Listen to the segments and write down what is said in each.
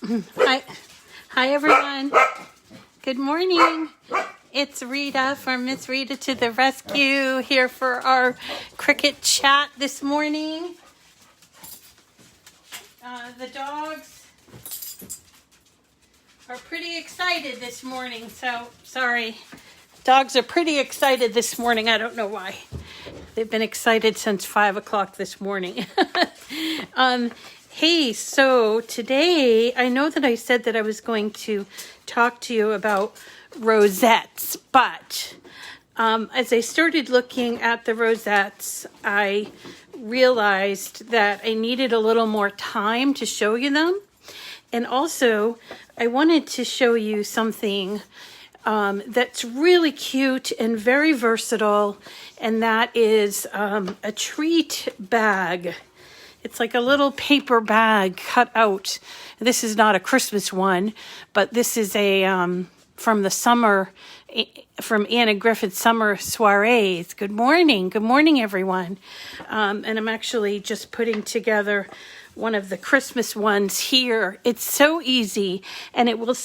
Hi everyone. Good morning. It's Rita from Miss Rita to the rescue here for our Cricut Chat this morning. The dogs are pretty excited this morning, so sorry. Dogs are pretty excited this morning. I don't know why. They've been excited since 5 o'clock this morning. Hey, so today, I know that I said that I was going to talk to you about rosettes, but as I started looking at the rosettes, I realized that I needed a little more time to show you them. And also, I wanted to show you something that's really cute and very versatile, and that is a treat bag. It's like a little paper bag cut out. This is not a Christmas one, but this is a from the summer, from Anna Griffin's Summer Soirées. Good morning, everyone. And I'm actually just putting together one of the Christmas ones here. It's so easy, and it will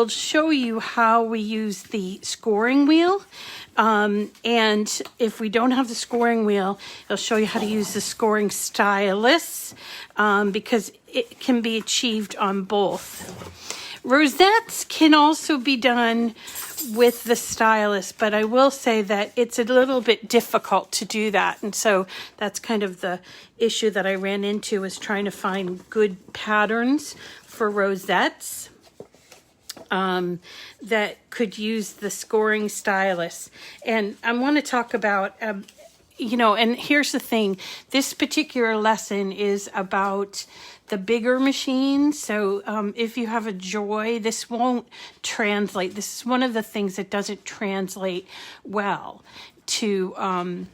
show you how we use the scoring wheel. And if we don't have the scoring wheel, it'll show you how to use the Scoring Stylus, because it can be achieved on both. Rosettes can also be done with the stylus, but I will say that it's a little bit difficult to do that. And so that's kind of the issue that I ran into, is trying to find good patterns for rosettes that could use the Scoring Stylus. And I want to talk about, and here's the thing, this particular lesson is about the bigger machine. So if you have a Joy, this won't translate. This is one of the things that doesn't translate well to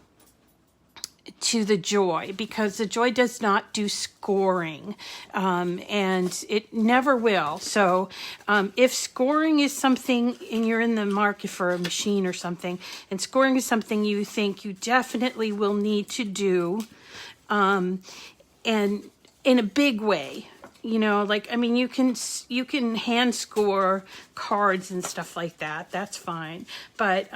the Joy, because the Joy does not do scoring, and it never will. So if scoring is something, and you're in the market for a machine or something, and scoring is something you think you definitely will need to do, and in a big way, you can hand score cards and stuff like that. That's fine. But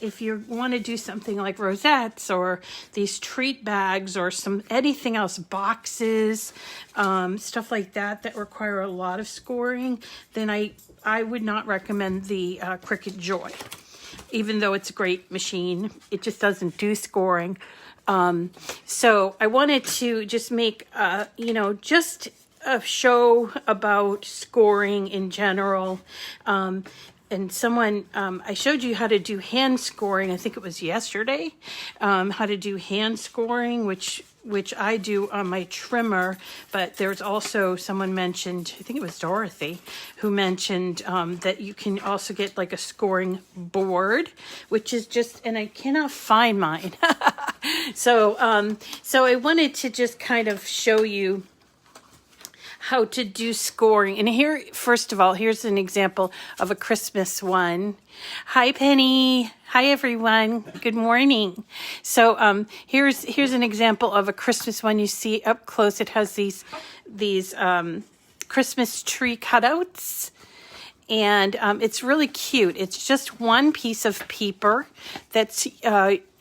if you want to do something like rosettes or these treat bags or anything else, boxes, stuff like that require a lot of scoring, then I would not recommend the Cricut Joy. Even though it's a great machine, it just doesn't do scoring. So I wanted to just make, just a show about scoring in general. And someone, I showed you how to do hand scoring. I think it was yesterday, how to do hand scoring, which I do on my trimmer. But there's also someone mentioned, I think it was Dorothy, who mentioned that you can also get like a scoring board, which is just, and I cannot find mine. So I wanted to just kind of show you how to do scoring. And here, first of all, here's an example of a Christmas one. Hi, Penny. Hi, everyone. Good morning. So here's an example of a Christmas one. You see up close, it has these Christmas tree cutouts. And it's really cute. It's just one piece of paper that's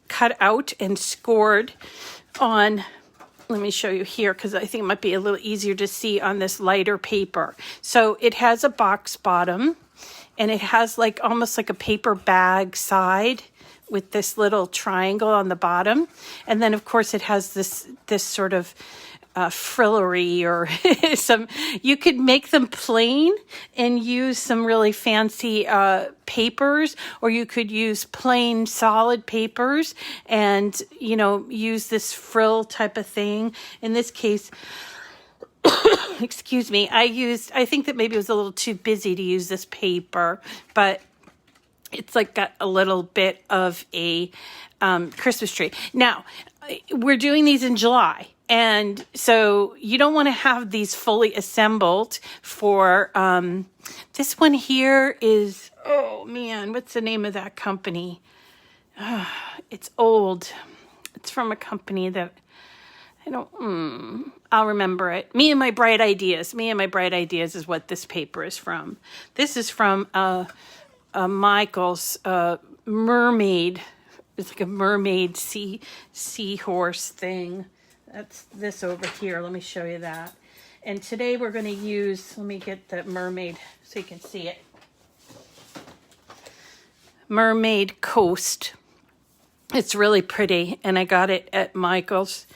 cut out and scored on. Let me show you here, because I think it might be a little easier to see on this lighter paper. So it has a box bottom, and it has almost like a paper bag side with this little triangle on the bottom. And then, of course, it has this sort of frillery, or you could make them plain and use some really fancy papers, or you could use plain solid papers and use this frill type of thing. In this case, excuse me, I think that maybe it was a little too busy to use this paper, but it's got a little bit of a Christmas tree. Now, we're doing these in July. And so you don't want to have these fully assembled for, this one here is, oh man, what's the name of that company? It's old. It's from a company that I'll remember it. Me and My Bright Ideas. Me and My Bright Ideas is what this paper is from. This is from Michael's mermaid. It's like a mermaid seahorse thing. That's this over here. Let me show you that. And today we're going to use, let me get the mermaid so you can see it. Mermaid Coast. It's really pretty, and I got it at Michael's.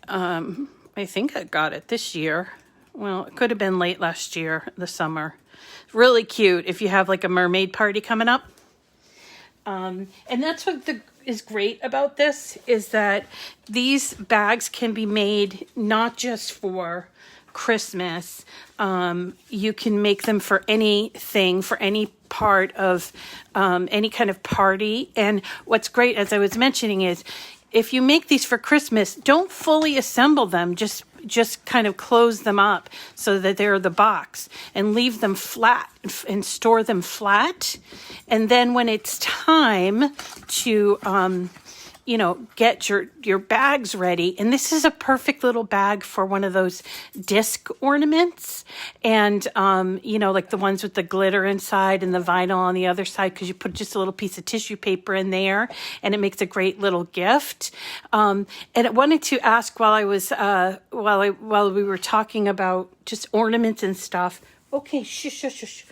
I think I got it this year. Well, it could have been late last year, the summer. Really cute if you have like a mermaid party coming up. And that's what is great about this, is that these bags can be made not just for Christmas. You can make them for anything, for any part of any kind of party. And what's great, as I was mentioning, is if you make these for Christmas, don't fully assemble them. Just kind of close them up so that they're the box, and leave them flat and store them flat. And then when it's time to get your bags ready. And this is a perfect little bag for one of those disc ornaments. And, like the ones with the glitter inside and the vinyl on the other side, because you put just a little piece of tissue paper in there and it makes a great little gift. And I wanted to ask while we were talking about just ornaments and stuff. Okay, shush.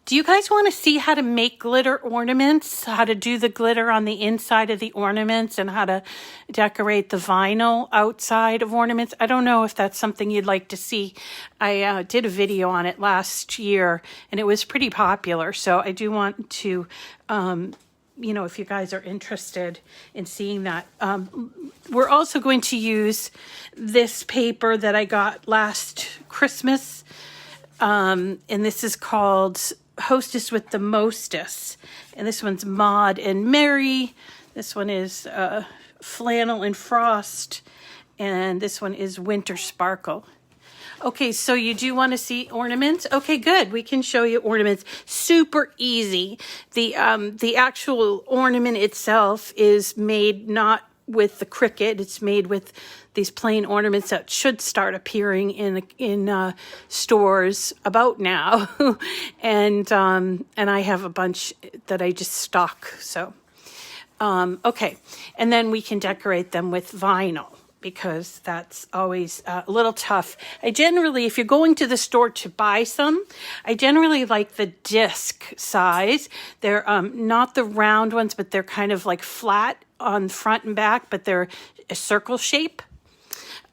Do you guys want to see how to make glitter ornaments, how to do the glitter on the inside of the ornaments, and how to decorate the vinyl outside of ornaments? I don't know if that's something you'd like to see. I did a video on it last year, and it was pretty popular. So I do want to, if you guys are interested in seeing that. We're also going to use this paper that I got last Christmas, and this is called Hostess with the Mostess, and this one's Maud and Mary. This one is Flannels Frost, and this one is Winter Sparkle. Okay, so you do want to see ornaments? Okay, good. We can show you ornaments. Super easy. The actual ornament itself is made not with the Cricut. It's made with these plain ornaments that should start appearing in stores about now. and I have a bunch that I just stock. So, okay. And then we can decorate them with vinyl, because that's always a little tough. I generally, if you're going to the store to buy some, I generally like the disc size. They're not the round ones, but they're kind of like flat on front and back, but they're a circle shape.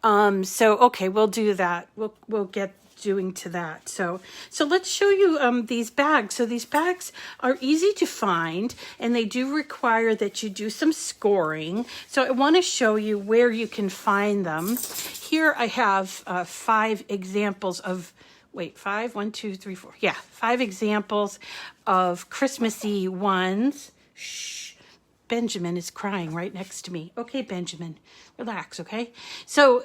Okay, we'll do that. We'll get doing to that. So let's show you these bags. So these bags are easy to find, and they do require that you do some scoring. So I want to show you where you can find them. Here I have 5 examples of, 5 examples of Christmassy ones. Shh, Benjamin is crying right next to me. Okay, Benjamin, relax, okay? So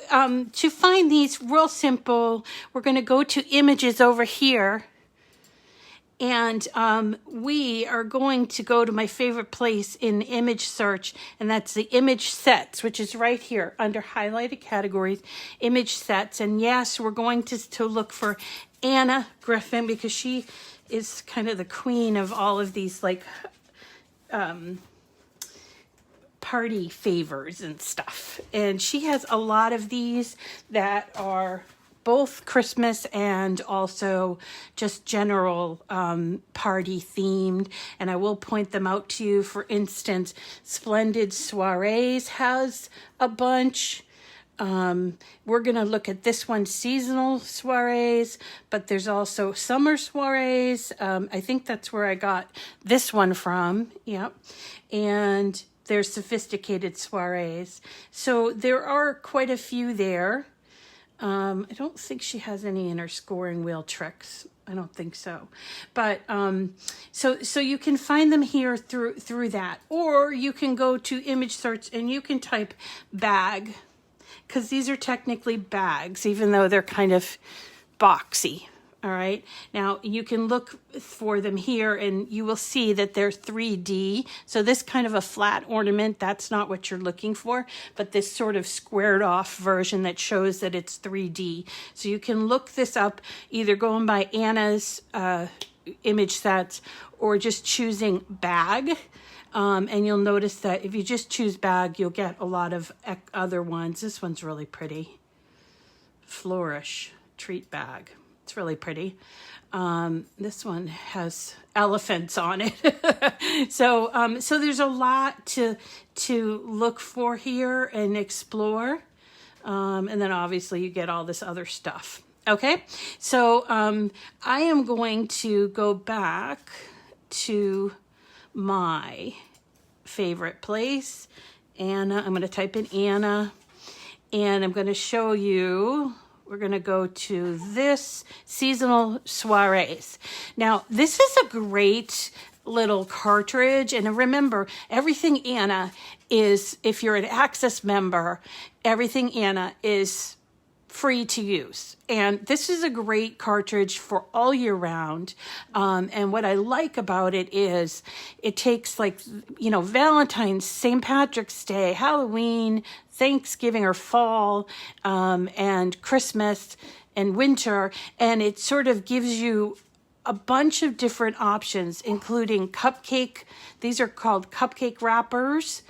to find these, real simple, we're going to go to images over here. And we are going to go to my favorite place in image search, and that's the image sets, which is right here under highlighted categories, image sets. And yes, we're going to look for Anna Griffin, because she is kind of the queen of all of these party favors and stuff. And she has a lot of these that are both Christmas and also just general party themed. And I will point them out to you. For instance, Splendid Soirées has a bunch. We're going to look at this one, Seasonal Soirées, but there's also Summer Soirées. I think that's where I got this one from. Yep. And there's Sophisticated Soirées. So there are quite a few there. I don't think she has any in her scoring wheel tricks. I don't think so. But so you can find them here through that. Or you can go to image search and you can type bag, because these are technically bags, even though they're kind of boxy. All right, now you can look for them here and you will see that they're 3D. So this kind of a flat ornament, that's not what you're looking for, but this sort of squared off version that shows that it's 3D. So you can look this up either going by Anna's image sets or just choosing bag. And you'll notice that if you just choose bag, you'll get a lot of other ones. This one's really pretty. Flourish treat bag. It's really pretty. This one has elephants on it. So there's a lot to look for here and explore. And then obviously you get all this other stuff. Okay, so I am going to go back to my favorite place, Anna. I'm going to type in Anna, and I'm going to show you. We're going to go to this seasonal soirees. Now, this is a great little cartridge. And remember, everything Anna is, if you're an Access member, everything Anna is free to use. And this is a great cartridge for all year round. And what I like about it is it takes, like, you know, Valentine's, St. Patrick's Day, Halloween, Thanksgiving or fall, and Christmas and winter. And it sort of gives you a bunch of different options, including cupcake. These are called cupcake wrappers.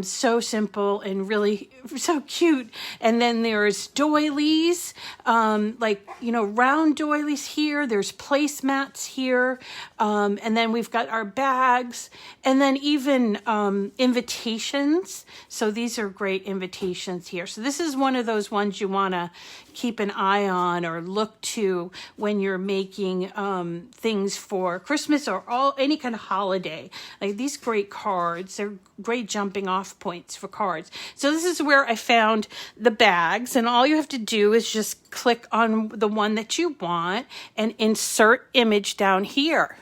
So simple and really so cute. And then there's doilies, like, you know, round doilies here. There's placemats here. And then we've got our bags and then even invitations. So these are great invitations here. So this is one of those ones you want to keep an eye on or look to when you're making things for Christmas or any kind of holiday. Like these great cards, they're great jumping off points for cards. So this is where I found the bags, and all you have to do is just click on the one that you want and insert image down here.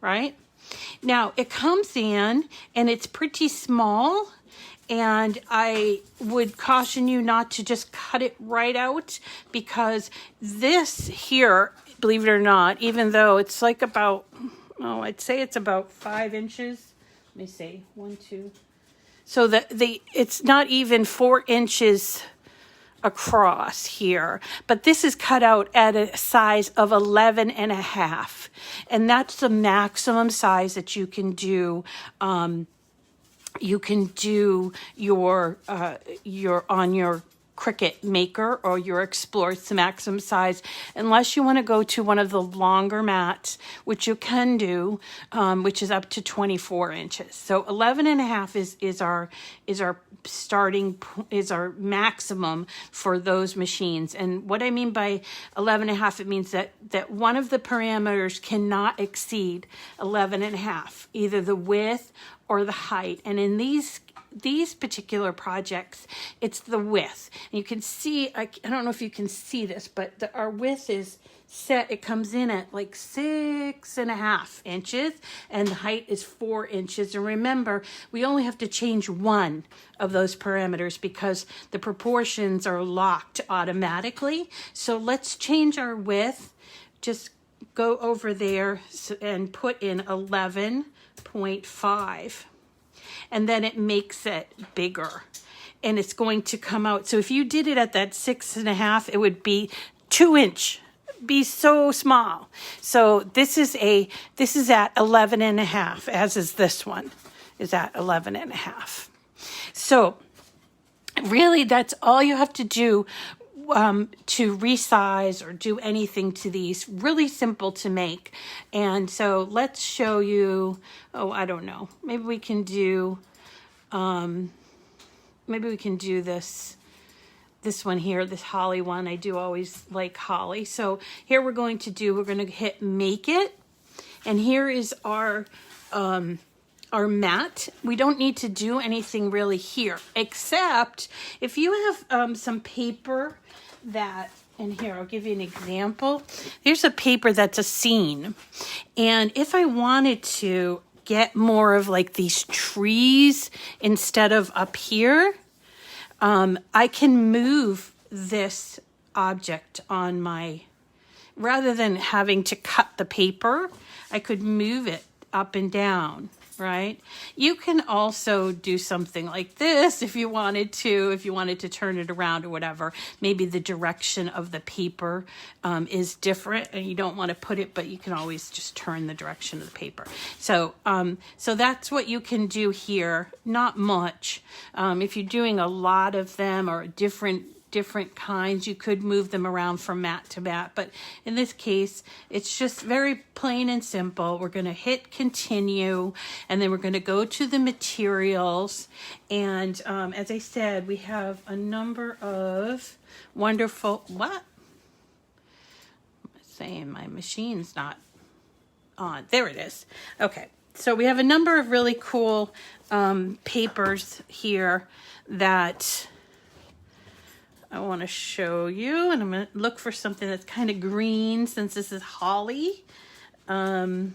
Right? Now it comes in and it's pretty small. And I would caution you not to just cut it right out, because this here, believe it or not, even though it's like about, I'd say it's about 5 inches. Let me see, 1, 2. So it's not even 4 inches across here, but this is cut out at a size of 11.5. And that's the maximum size that you can do. You can do your on your Cricut Maker or your Explore. It's the maximum size, unless you want to go to one of the longer mats, which you can do, which is up to 24 inches. So 11.5 is our starting, is our maximum for those machines. And what I mean by 11.5, it means that one of the parameters cannot exceed 11.5, either the width or the height. And in these particular projects, it's the width. And you can see, I don't know if you can see this, but our width is set. It comes in at like 6.5 inches, and the height is 4 inches. And remember, we only have to change one of those parameters because the proportions are locked automatically. So let's change our width. Just go over there and put in 11.5. And then it makes it bigger, and it's going to come out. So if you did it at that 6.5, it would be 2 inch, be so small. So this is at 11.5, as is this one, is at 11.5. So really, that's all you have to do to resize or do anything to these. Really simple to make. And so let's show you, I don't know, maybe we can do this one here, this holly one. I do always like holly. So here we're going to hit make it, and here is our mat. We don't need to do anything really here, except if you have some paper and here, I'll give you an example. Here's a paper that's a scene. And if I wanted to get more of like these trees instead of up here, I can move this object on my rather than having to cut the paper, I could move it up and down, right? You can also do something like this if you wanted to turn it around or whatever. Maybe the direction of the paper is different and you don't want to put it, but you can always just turn the direction of the paper. So that's what you can do here. Not much. If you're doing a lot of them or different kinds, you could move them around from mat to mat, but in this case it's just very plain and simple. We're going to hit continue, and then we're going to go to the materials, and as I said, we have a number of wonderful saying my machine's not on. There it is. Okay, so we have a number of really cool papers here that I want to show you, and I'm going to look for something that's kind of green since this is holly. Oh,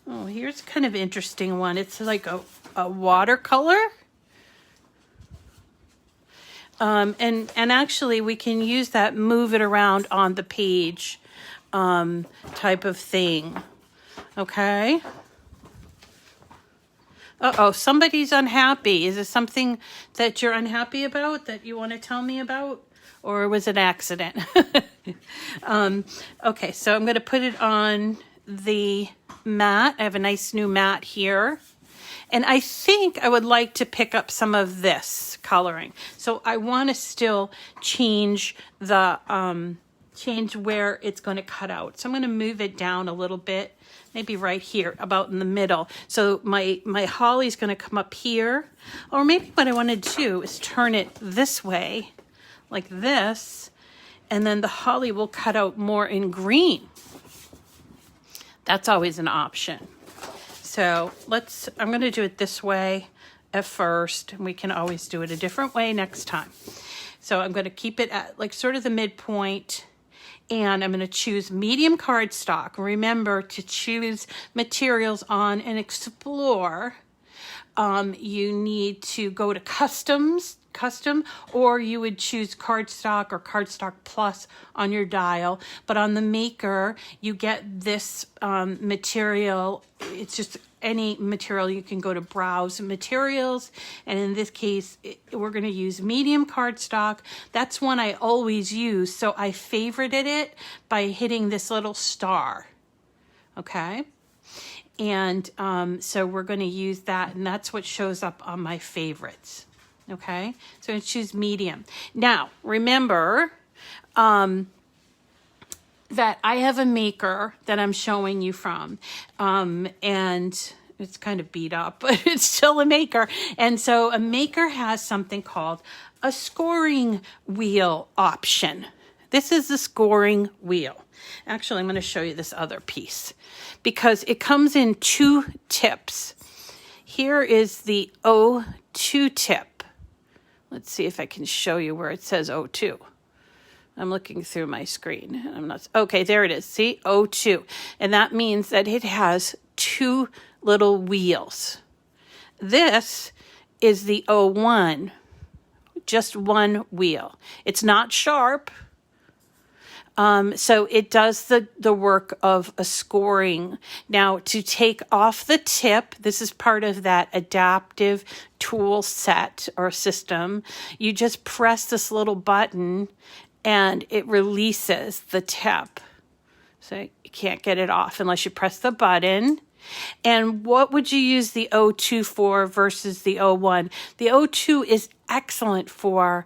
here's kind of interesting one. It's like a watercolor. And actually we can use that move it around on the page type of thing. Okay. Uh-oh, somebody's unhappy. Is it something that you're unhappy about that you want to tell me about? Or was it an accident? Okay, so I'm going to put it on the mat. I have a nice new mat here. And I think I would like to pick up some of this coloring. So I want to still change the change where it's going to cut out. So I'm going to move it down a little bit. Maybe right here, about in the middle. So my holly is going to come up here. Or maybe what I want to do is turn it this way, like this, and then the holly will cut out more in green. That's always an option. So I'm going to do it this way at first, and we can always do it a different way next time. So I'm going to keep it at like sort of the midpoint. And I'm going to choose medium cardstock. Remember to choose materials on and explore. You need to go to custom, or you would choose cardstock or cardstock plus on your dial. But on the Maker, you get this material. It's just any material. You can go to browse materials, and in this case we're going to use medium cardstock. That's one I always use, so I favorited it by hitting this little star. Okay, and so we're going to use that, and that's what shows up on my favorites. Okay, so I choose medium. Now remember that I have a Maker that I'm showing you from, and it's kind of beat up, but it's still a Maker. And so a Maker has something called a scoring wheel option. This is the scoring wheel. Actually, I'm going to show you this other piece because it comes in 2 tips. Here is the O2 tip. Let's see if I can show you where it says O2. I'm looking through my screen. I'm not. Okay, there it is. See, O2. And that means that it has 2 little wheels. This is the O1, just 1 wheel. It's not sharp. So it does the work of a scoring. Now, to take off the tip, this is part of that adaptive tool set or system. You just press this little button and it releases the tip. So you can't get it off unless you press the button. And what would you use the O2 for versus the O1? The O2 is excellent for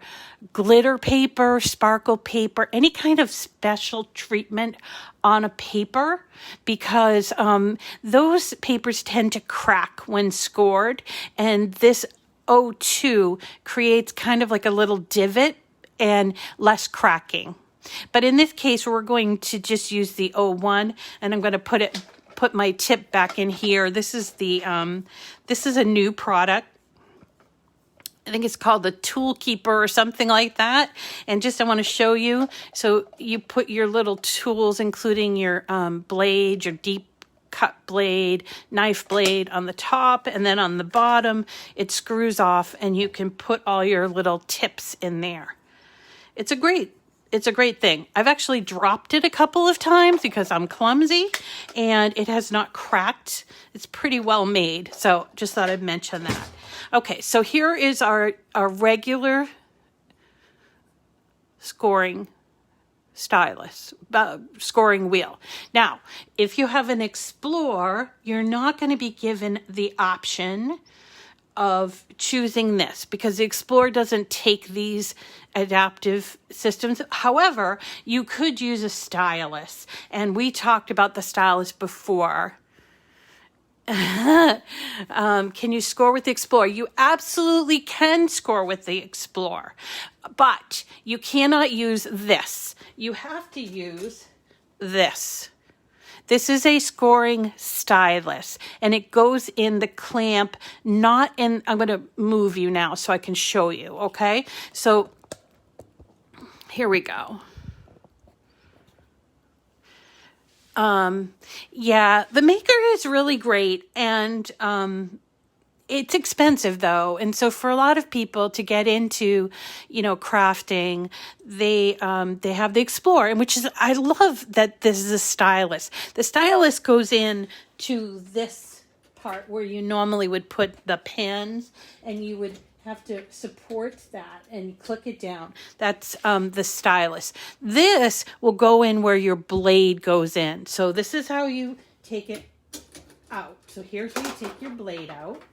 glitter paper, sparkle paper, any kind of special treatment on a paper, because those papers tend to crack when scored, and this O2 creates kind of like a little divot and less cracking. But in this case, we're going to just use the O1, and I'm going to put my tip back in here. This is a new product. I think it's called the Tool Keeper or something like that. And just I want to show you. So you put your little tools, including your blade, your deep cut blade, knife blade on the top, and then on the bottom it screws off and you can put all your little tips in there. It's a great it's a great thing. I've actually dropped it a couple of times because I'm clumsy, and it has not cracked. It's pretty well made. So just thought I'd mention that. Okay, so here is our regular scoring stylus, scoring wheel. Now, if you have an Explore, you're not going to be given the option of choosing this because the Explore doesn't take these adaptive systems. However, you could use a stylus, and we talked about the stylus before. Can you score with the Explore? You absolutely can score with the Explore, but you cannot use this. You have to use this. This is a scoring stylus, and it goes in the clamp, not in, I'm going to move you now so I can show you, okay? So here we go. Yeah, the Maker is really great, and it's expensive though. And so for a lot of people to get into, crafting, they have the Explore, and which is, I love that this is a stylus. The stylus goes in to this part where you normally would put the pens, and you would have to support that and click it down. That's the stylus. This will go in where your blade goes in. So this is how you take it out. So here's where you take your blade out.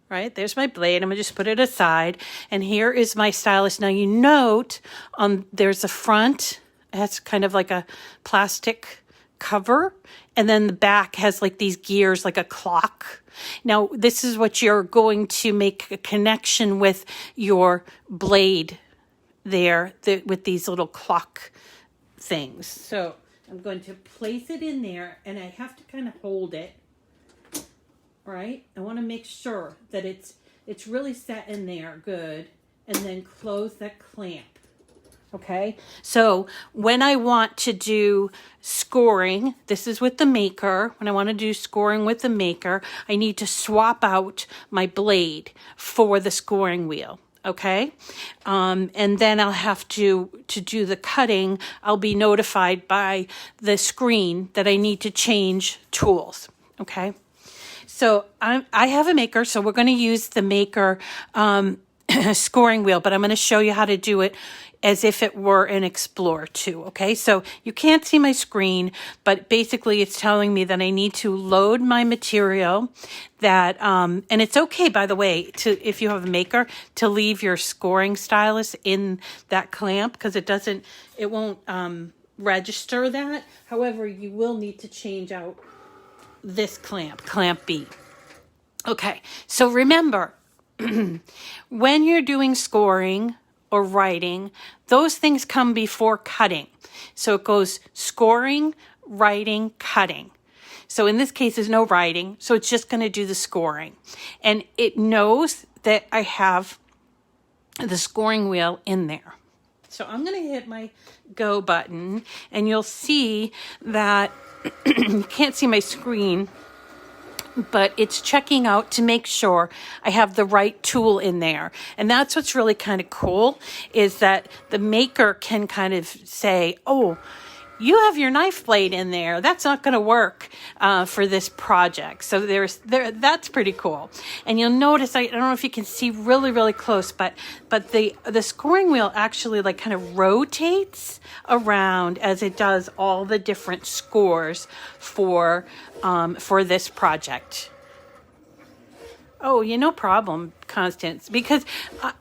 Right, there's my blade. I'm going to just put it aside. And here is my stylus. Now you note there's a front. It has kind of like a plastic cover. And then the back has like these gears, like a clock. Now, this is what you're going to make a connection with your blade there with these little clock things. So I'm going to place it in there, and I have to kind of hold it, right? I want to make sure that it's really set in there good, and then close that clamp. Okay, so when I want to do scoring, this is with the Maker. When I want to do scoring with the Maker, I need to swap out my blade for the scoring wheel. Okay, and then I'll have to do the cutting. I'll be notified by the screen that I need to change tools. Okay, so I have a Maker, so we're going to use the Maker scoring wheel, but I'm going to show you how to do it as if it were an Explore too, okay? So you can't see my screen, but basically it's telling me that I need to load my material that, and it's okay, by the way, if you have a Maker, to leave your scoring stylus in that clamp, because it won't register that. However, you will need to change out this clamp B. Okay, so remember, when you're doing scoring or writing, those things come before cutting. So it goes scoring, writing, cutting. So in this case, there's no writing, so it's just going to do the scoring. And it knows that I have the scoring wheel in there. So I'm going to hit my go button, and you'll see that you can't see my screen, but it's checking out to make sure I have the right tool in there. And that's what's really kind of cool, is that the Maker can kind of say, oh, you have your knife blade in there. That's not going to work for this project. So that's pretty cool. And you'll notice, I don't know if you can see really, really close, but the scoring wheel actually like kind of rotates around as it does all the different scores for this project. Oh, no problem, Constance, because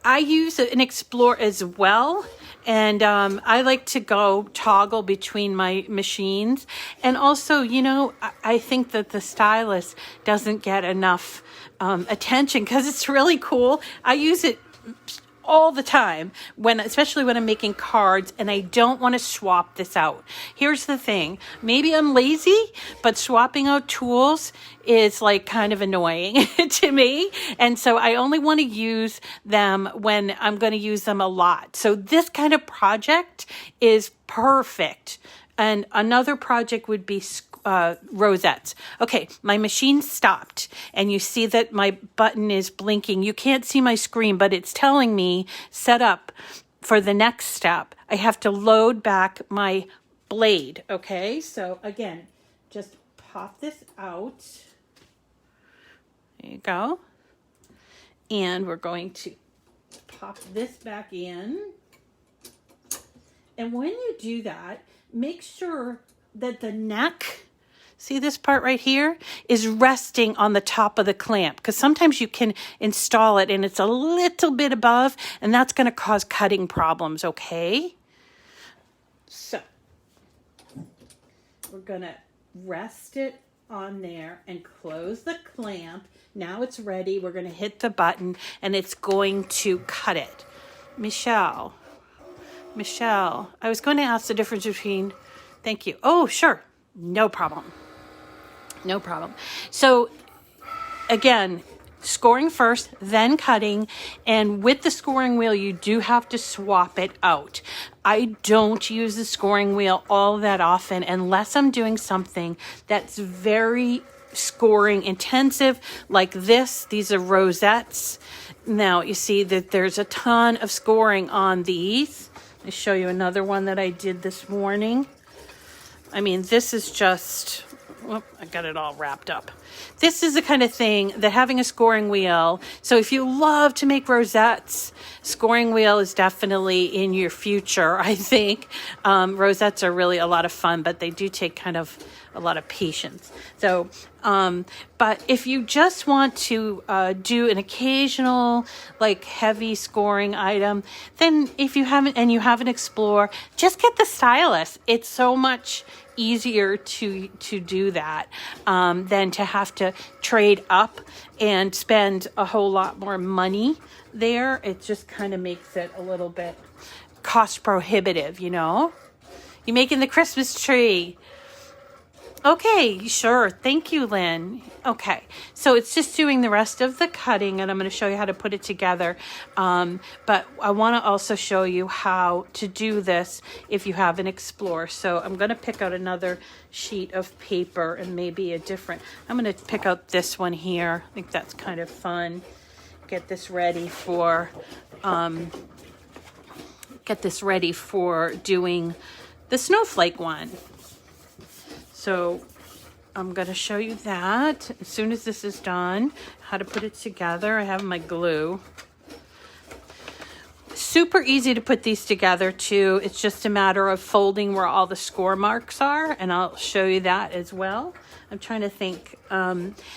I use an Explore as well. And I like to go toggle between my machines. And also, I think that the stylus doesn't get enough attention because it's really cool. I use it all the time, especially when I'm making cards, and I don't want to swap this out. Here's the thing. Maybe I'm lazy, but swapping out tools is like kind of annoying to me. And so I only want to use them when I'm going to use them a lot. So this kind of project is perfect. And another project would be Rosettes. Okay, my machine stopped, and you see that my button is blinking. You can't see my screen, but it's telling me set up for the next step, I have to load back my blade, okay? So again, just pop this out. There you go. And we're going to pop this back in. And when you do that, make sure that the neck, see this part right here, is resting on the top of the clamp, because sometimes you can install it and it's a little bit above, and that's going to cause cutting problems, okay? So we're going to rest it on there and close the clamp. Now it's ready. We're going to hit the button and it's going to cut it. Michelle, I was going to ask the difference between, thank you. Oh, sure. No problem. No problem. So again, scoring first, then cutting. And with the scoring wheel, you do have to swap it out. I don't use the scoring wheel all that often unless I'm doing something that's very scoring intensive like this. These are Rosettes. Now you see that there's a ton of scoring on these. Let me show you another one that I did this morning. I mean, this is just, I got it all wrapped up. This is the kind of thing that having a scoring wheel, so if you love to make rosettes, scoring wheel is definitely in your future, I think. Rosettes are really a lot of fun, but they do take kind of a lot of patience. So, but if you just want to do an occasional, like heavy scoring item, then if you haven't, and you have an Explore, just get the stylus. It's so much easier to do that than to have to trade up and spend a whole lot more money there. It just kind of makes it a little bit cost prohibitive, you know? You're making the Christmas tree. Okay, sure. Thank you, Lynn. Okay, so it's just doing the rest of the cutting, and I'm going to show you how to put it together. But I want to also show you how to do this if you have an Explore. So I'm going to pick out another sheet of paper and maybe a different. I'm going to pick out this one here. I think that's kind of fun. Get this ready for doing the snowflake one. So I'm going to show you that as soon as this is done, how to put it together. I have my glue. Super easy to put these together too. It's just a matter of folding where all the score marks are, and I'll show you that as well. I'm trying to think.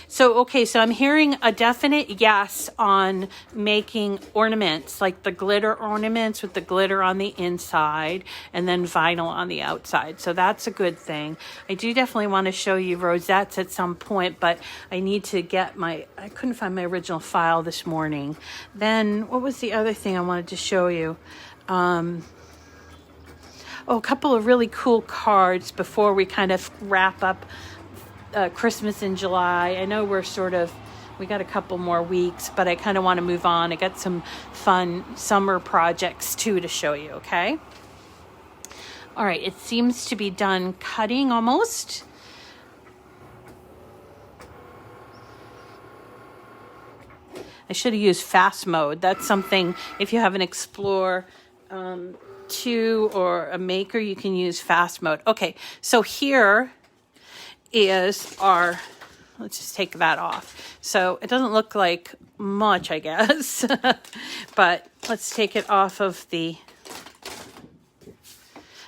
So I'm hearing a definite yes on making ornaments, like the glitter ornaments with the glitter on the inside and then vinyl on the outside. So that's a good thing. I do definitely want to show you rosettes at some point, but I need to get I couldn't find my original file this morning. Then what was the other thing I wanted to show you? A couple of really cool cards before we kind of wrap up Christmas in July. I know we got a couple more weeks, but I kind of want to move on. I got some fun summer projects too to show you, okay? All right, it seems to be done cutting almost. I should have used fast mode. That's something, if you have an Explore 2 or a Maker, you can use fast mode. Okay, so here is our, let's just take that off. So it doesn't look like much, I guess, but let's take it off of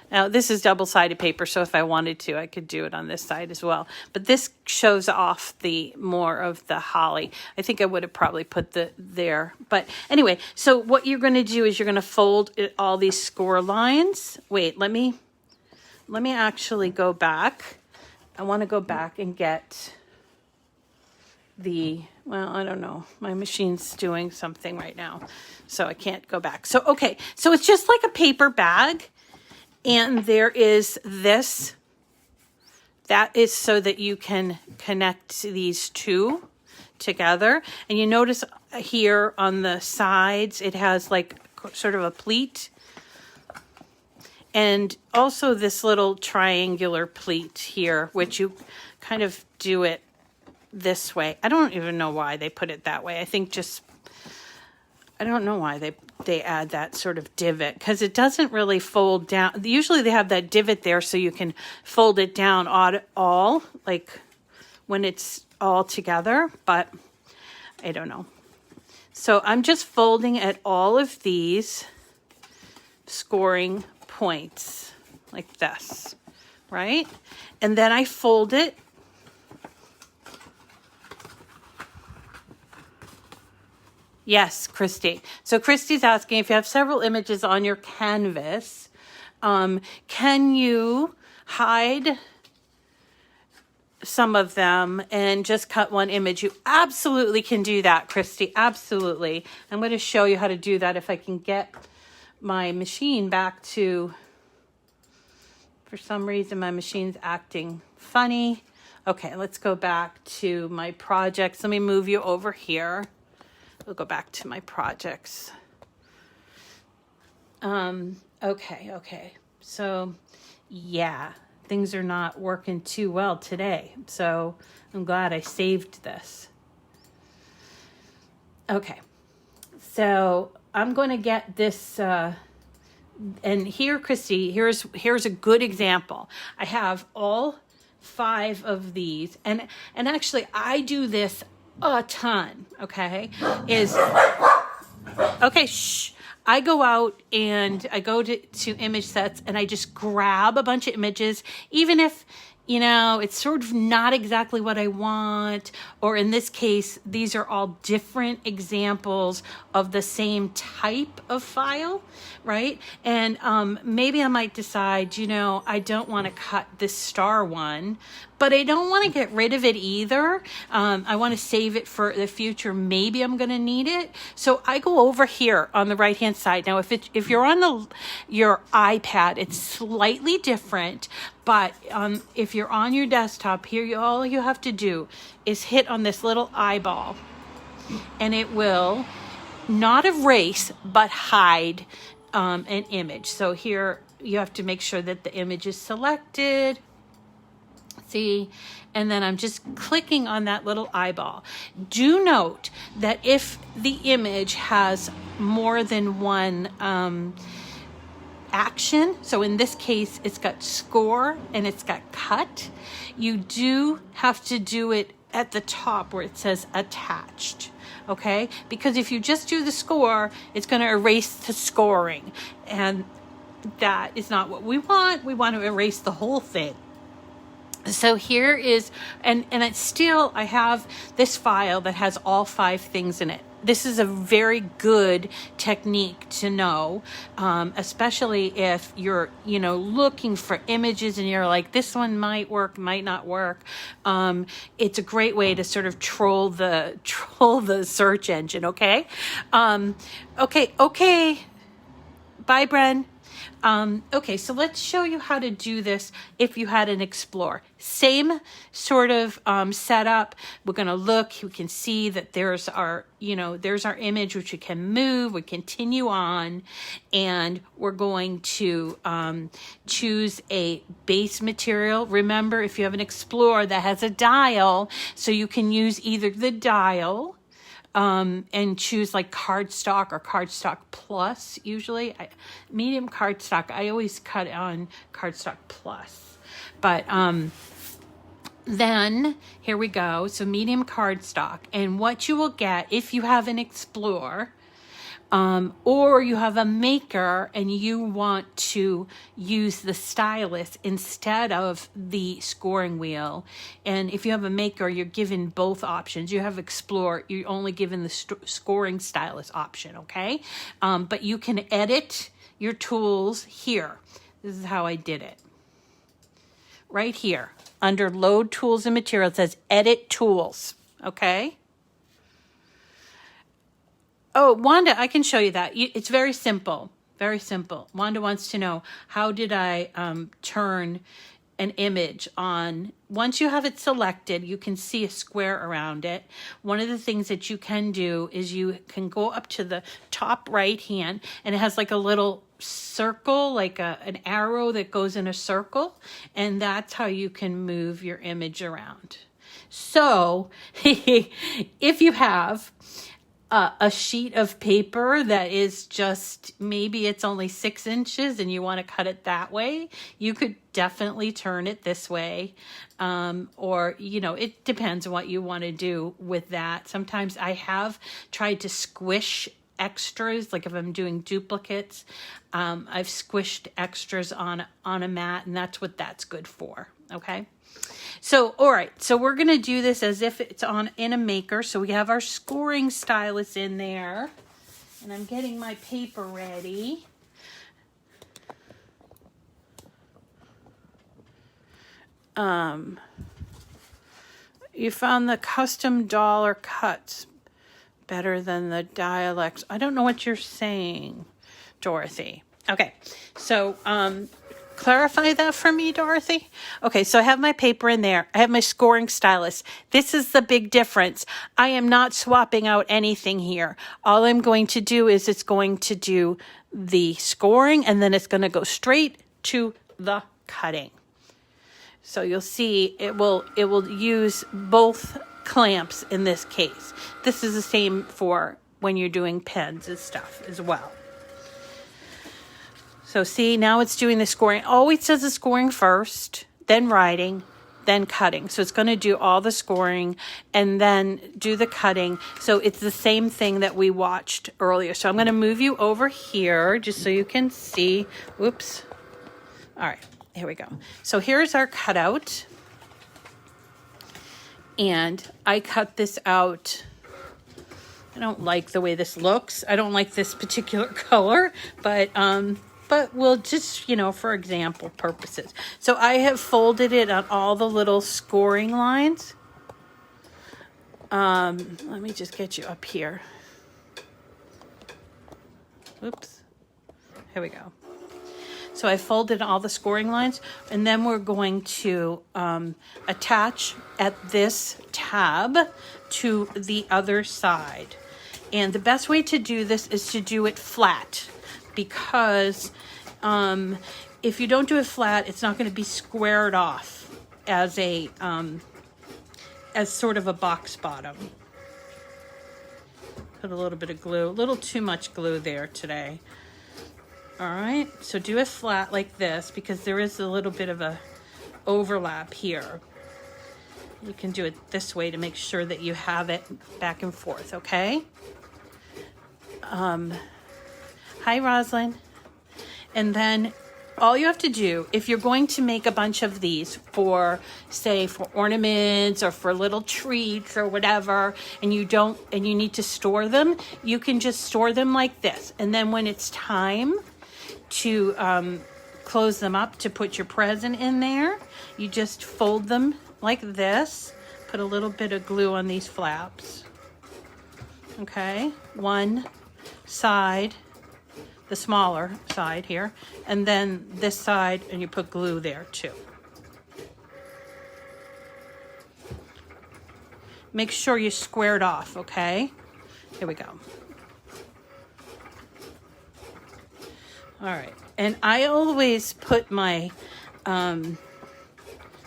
now this is double-sided paper, so if I wanted to, I could do it on this side as well. But this shows off more of the holly. I think I would have probably put there. But anyway, so what you're going to do is you're going to fold all these score lines. Wait, let me actually go back. I want to go back and get I don't know. My machine's doing something right now, so I can't go back. So, okay. So it's just like a paper bag, and there is this. That is so that you can connect these two together. And you notice here on the sides, it has like sort of a pleat. And also this little triangular pleat here, which you kind of do it this way. I don't even know why they put it that way. I think I don't know why they they add that sort of divot, because it doesn't really fold down. Usually they have that divot there so you can fold it down all like when it's all together, but I don't know. So I'm just folding at all of these scoring points like this, right? And then I fold it Yes, Christy. So Christy's asking if you have several images on your canvas, can you hide some of them and just cut one image? You absolutely can do that, Christy. Absolutely. I'm going to show you how to do that if I can get my machine back to, for some reason my machine's acting funny. Okay, let's go back to my projects. Let me move you over here. We'll go back to my projects. Okay. So yeah, things are not working too well today. So I'm glad I saved this. Okay. So I'm going to get this, and here, Christy, here's a good example. I have all 5 of these, and actually I do this a ton, okay, shh. I go out and I go to image sets and I just grab a bunch of images, even if, you know, it's sort of not exactly what I want, or in this case, these are all different examples of the same type of file, right? And maybe I might decide, you know, I don't want to cut this star one, but I don't want to get rid of it either. I want to save it for the future. Maybe I'm going to need it. So I go over here on the right-hand side. Now, if you're on your iPad, it's slightly different. But if you're on your desktop here, all you have to do is hit on this little eyeball, and it will not erase, but hide an image. So here you have to make sure that the image is selected. See, and then I'm just clicking on that little eyeball. Do note that if the image has more than one action, so in this case it's got score and it's got cut, you do have to do it at the top where it says attached, okay? Because if you just do the score, it's going to erase the scoring, and that is not what we want. We want to erase the whole thing. So here is, and it's still, I have this file that has all 5 things in it. This is a very good technique to know, especially if you're, you know, looking for images and you're like, this one might work, might not work. It's a great way to sort of troll the search engine. Okay. Okay. Bye, Bren. Okay, so let's show you how to do this if you had an Explore. Same sort of setup. We're going to look. We can see that there's our image, which we can move. We continue on, and we're going to choose a base material. Remember, if you have an Explore that has a dial, so you can use either the dial, and choose like cardstock or cardstock plus. Usually medium cardstock, I always cut on cardstock plus, but then here we go. So medium cardstock, and what you will get if you have an Explore, or you have a Maker and you want to use the stylus instead of the scoring wheel. And if you have a Maker, you're given both options. You have Explore, you're only given the scoring stylus option, okay? But you can edit your tools here. This is how I did it. Right here, under Load Tools and Material, it says Edit Tools, okay? Oh, Wanda, I can show you that. It's very simple, very simple. Wanda wants to know, how did I turn an image on? Once you have it selected, you can see a square around it. One of the things that you can do is you can go up to the top right hand, and it has like a little circle, like an arrow that goes in a circle, and that's how you can move your image around. So if you have a sheet of paper that is just, maybe it's only 6 inches and you want to cut it that way, you could definitely turn it this way. Or, you know, it depends on what you want to do with that. Sometimes I have tried to squish extras, like if I'm doing duplicates, I've squished extras on a mat, and that's what that's good for. Okay. So, all right, so we're going to do this as if it's in a maker. So we have our scoring stylus in there, and I'm getting my paper ready. You found the custom dollar cuts better than the dialects. I don't know what you're saying, Dorothy. Okay, so clarify that for me, Dorothy. Okay, so I have my paper in there. I have my scoring stylus. This is the big difference. I am not swapping out anything here. All I'm going to do is it's going to do the scoring, and then it's going to go straight to the cutting. So you'll see it will use both clamps in this case. This is the same for when you're doing pens and stuff as well. So see, now it's doing the scoring. Always does the scoring first, then writing, then cutting. So it's going to do all the scoring and then do the cutting. So it's the same thing that we watched earlier. So I'm going to move you over here just so you can see. Whoops. All right, here we go. So here's our cutout. And I cut this out. I don't like the way this looks. I don't like this particular color, but we'll just, you know, for example purposes. So I have folded it on all the little scoring lines. Let me just get you up here. Oops. Here we go. So I folded all the scoring lines, and then we're going to attach at this tab to the other side. And the best way to do this is to do it flat, because if you don't do it flat, it's not going to be squared off as a as sort of a box bottom. Put a little bit of glue, a little too much glue there today. All right, so do it flat like this, because there is a little bit of a overlap here. You can do it this way to make sure that you have it back and forth, okay? Hi, Rosalind. And then all you have to do, if you're going to make a bunch of these for, say, for ornaments or for little treats or whatever, and you need to store them, you can just store them like this. And then when it's time to close them up to put your present in there, you just fold them like this, put a little bit of glue on these flaps. Okay, one side, the smaller side here, and then this side, and you put glue there too. Make sure you square it off, okay? Here we go. All right, and I always put my, I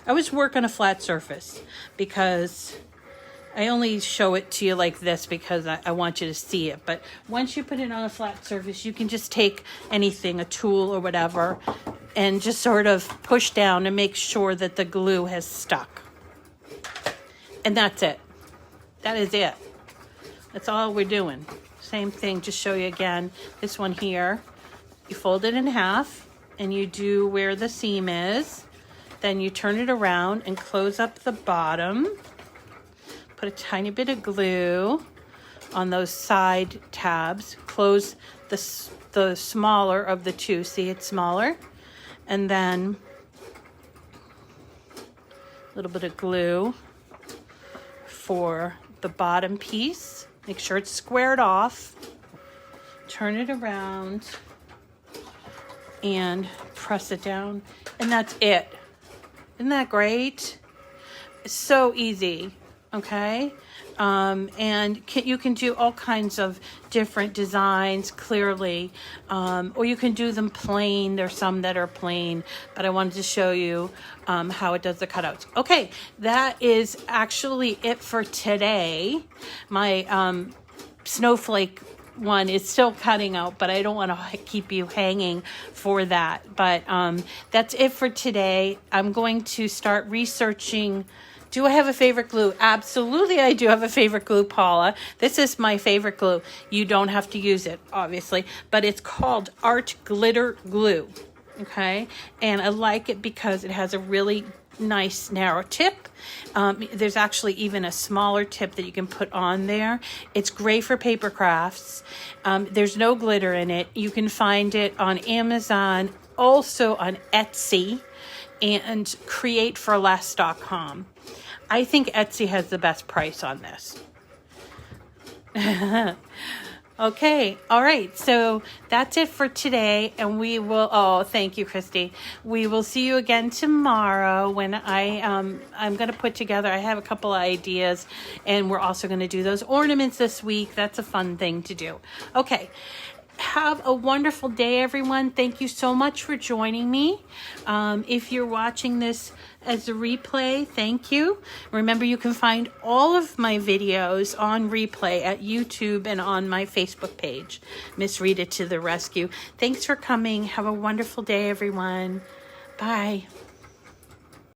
always work on a flat surface, because I only show it to you like this because I want you to see it. But once you put it on a flat surface, you can just take anything, a tool or whatever, and just sort of push down and make sure that the glue has stuck. And that's it. That is it. That's all we're doing. Same thing, just show you again. This one here. You fold it in half, and you do where the seam is. Then you turn it around and close up the bottom. Put a tiny bit of glue on those side tabs. Close the smaller of the two. See, it's smaller. And then a little bit of glue for the bottom piece. Make sure it's squared off. Turn it around and press it down, and that's it. Isn't that great? It's so easy, okay? And you can do all kinds of different designs, clearly, or you can do them plain. There's some that are plain, but I wanted to show you how it does the cutouts. Okay, that is actually it for today. My snowflake one is still cutting out, but I don't want to keep you hanging for that. But that's it for today. I'm going to start researching. Do I have a favorite glue? Absolutely, I do have a favorite glue, Paula. This is my favorite glue. You don't have to use it, obviously, but it's called Art Glitter Glue, okay? And I like it because it has a really nice narrow tip. There's actually even a smaller tip that you can put on there. It's great for paper crafts. There's no glitter in it. You can find it on Amazon, also on Etsy, and createforless.com. I think Etsy has the best price on this. Okay, all right, so that's it for today, and we will, oh, thank you, Christy. We will see you again tomorrow when I'm going to put together, I have a couple of ideas, and we're also going to do those ornaments this week. That's a fun thing to do. Okay. Have a wonderful day, everyone. Thank you so much for joining me. If you're watching this as a replay, thank you. Remember, you can find all of my videos on replay at YouTube and on my Facebook page. Miss Rita to the rescue. Thanks for coming. Have a wonderful day, everyone. Bye.